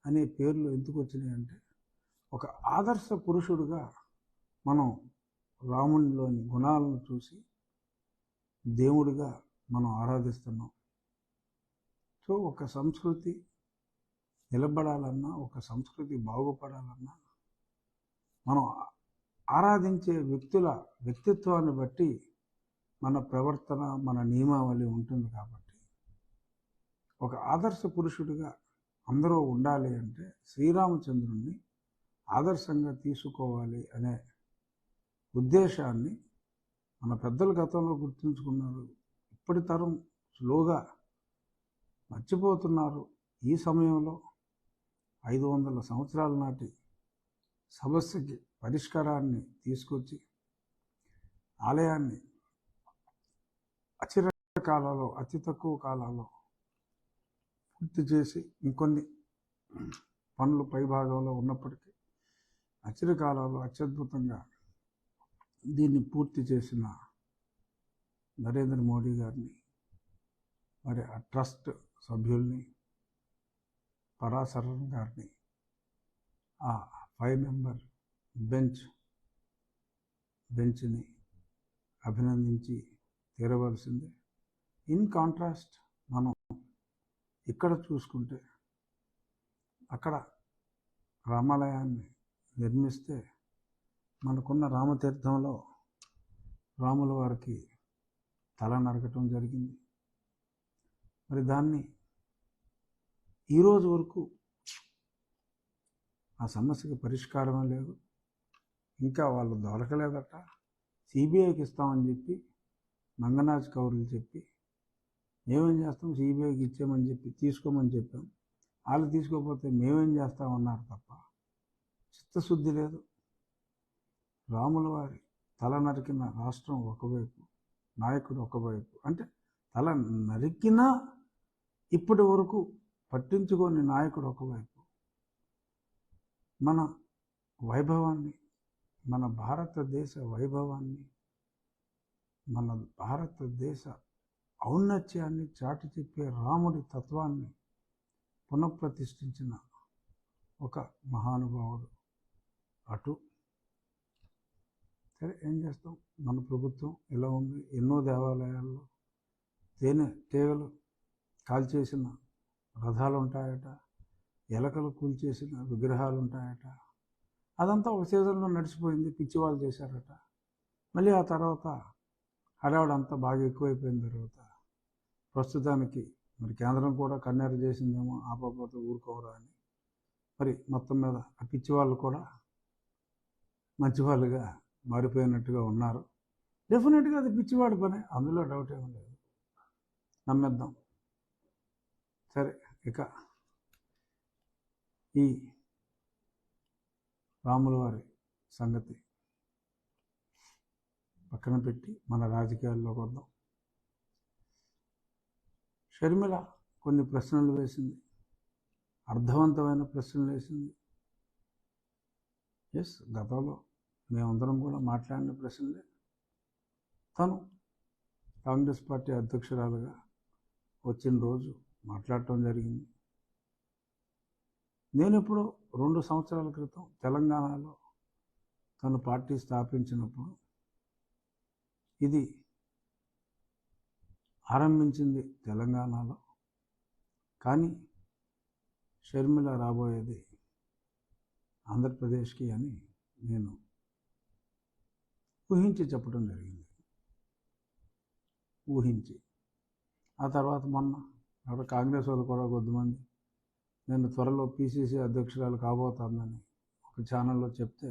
అనే పేర్లు ఎందుకు వచ్చినాయి అంటే, ఒక ఆదర్శ పురుషుడుగా మనం రామునిలోని గుణాలను చూసి దేవుడిగా మనం ఆరాధిస్తున్నాం. సో ఒక సంస్కృతి నిలబడాలన్నా, ఒక సంస్కృతి బాగుపడాలన్నా, మనం ఆరాధించే వ్యక్తుల వ్యక్తిత్వాన్ని బట్టి మన ప్రవర్తన, మన నియమావళి ఉంటుంది. కాబట్టి ఒక ఆదర్శ పురుషుడిగా అందరూ ఉండాలి అంటే శ్రీరామచంద్రుణ్ణి ఆదర్శంగా తీసుకోవాలి అనే ఉద్దేశాన్ని మన పెద్దలు గతంలో గుర్తుంచుకున్నారు. ఇప్పటి తరం స్లోగా మర్చిపోతున్నారు. ఈ సమయంలో 500 సంవత్సరాల నాటి సమస్యకి పరిష్కారాన్ని తీసుకొచ్చి ఆలయాన్ని కాలంలో అతి తక్కువ కాలంలో పూర్తి చేసి ఇంకొన్ని పనులు పైభాగంలో ఉన్నప్పటికీ కాలంలో అత్యద్భుతంగా దీన్ని పూర్తి చేసిన నరేంద్ర మోడీ గారిని, మరి ఆ ట్రస్ట్ సభ్యుల్ని, పరాశరన్ గారిని, ఆ 5 మెంబర్ బెంచ్ని అభినందించి తీరవలసిందే. ఇన్ కాంట్రాస్ట్ మనం ఇక్కడ చూసుకుంటే, అక్కడ రామాలయాన్ని నిర్మిస్తే మనకున్న రామతీర్థంలో రాముల వారికి తల నరకటం జరిగింది. మరి దాన్ని ఈరోజు వరకు ఆ సమస్యకి పరిష్కారమే లేదు. ఇంకా వాళ్ళు దొరకలేదట. సిబిఐకి ఇస్తామని చెప్పి మంగనాజ్ కౌరులు చెప్పి, మేమేం చేస్తాం, సిబిఐకి ఇచ్చామని చెప్పి తీసుకోమని చెప్పాం. వాళ్ళు తీసుకోకపోతే మేమేం చేస్తామన్నారు తప్ప చిత్తశుద్ధి లేదు. రాముల వారి తల నరికిన రాష్ట్రం ఒకవైపు, నాయకుడు ఒకవైపు. అంటే తల నరికినా ఇప్పటి వరకు పట్టించుకొని నాయకుడు ఒకవైపు. మన వైభవాన్ని, మన భారతదేశ వైభవాన్ని, మన భారతదేశ ఔన్నత్యాన్ని చాటి చెప్పే రాముడి తత్వాన్ని పునఃప్రతిష్ఠించిన ఒక మహానుభావుడు. అటు సరే, ఏం చేస్తాం, మన ప్రభుత్వం ఇలా ఉంది. ఎన్నో దేవాలయాల్లో తీగలు కాల్చేసిన రథాలు ఉంటాయట, ఎలకలు కూల్చేసిన విగ్రహాలు ఉంటాయట. అదంతా ఒక సీజన్లో నడిచిపోయింది, పిచ్చివాళ్ళు చేశారట. మళ్ళీ ఆ తర్వాత హడావుడంతా బాగా ఎక్కువైపోయిన తర్వాత ప్రస్తుతానికి మరి కేంద్రం కూడా కన్నెర చేసిందేమో, ఆపకపోతే ఊరుకోవరా అని. మరి మొత్తం మీద ఆ పిచ్చివాళ్ళు కూడా మంచివాళ్ళుగా మారిపోయినట్టుగా ఉన్నారు. డెఫినెట్గా అది పిచ్చివాడి పనే, అందులో డౌట్ ఏమీ లేదు, నమ్మేద్దాం. సరే, ఇక ఈ రాముల వారి సంగతి పక్కన పెట్టి మన రాజకీయాల్లోకి వద్దాం. షర్మిల కొన్ని ప్రశ్నలు వేసింది, అర్థవంతమైన ప్రశ్నలు వేసింది. ఎస్, గతంలో మేమందరం కూడా మాట్లాడిన ప్రశ్నలే. తను కాంగ్రెస్ పార్టీ అధ్యక్షురాలుగా వచ్చిన రోజు మాట్లాడటం జరిగింది. నేను ఇప్పుడు 2 సంవత్సరాల క్రితం తెలంగాణలో తను పార్టీ స్థాపించినప్పుడు, ఇది ఆరంభించింది తెలంగాణలో, కానీ షర్మిల రాబోయేది ఆంధ్రప్రదేశ్కి అని నేను ఊహించి చెప్పడం జరిగింది. ఊహించి ఆ తర్వాత మొన్న అక్కడ కాంగ్రెస్ వాళ్ళు కూడా కొద్దిమంది నేను త్వరలో పిసిసి అధ్యక్షురాలు కాబోతానని ఒక ఛానల్లో చెప్తే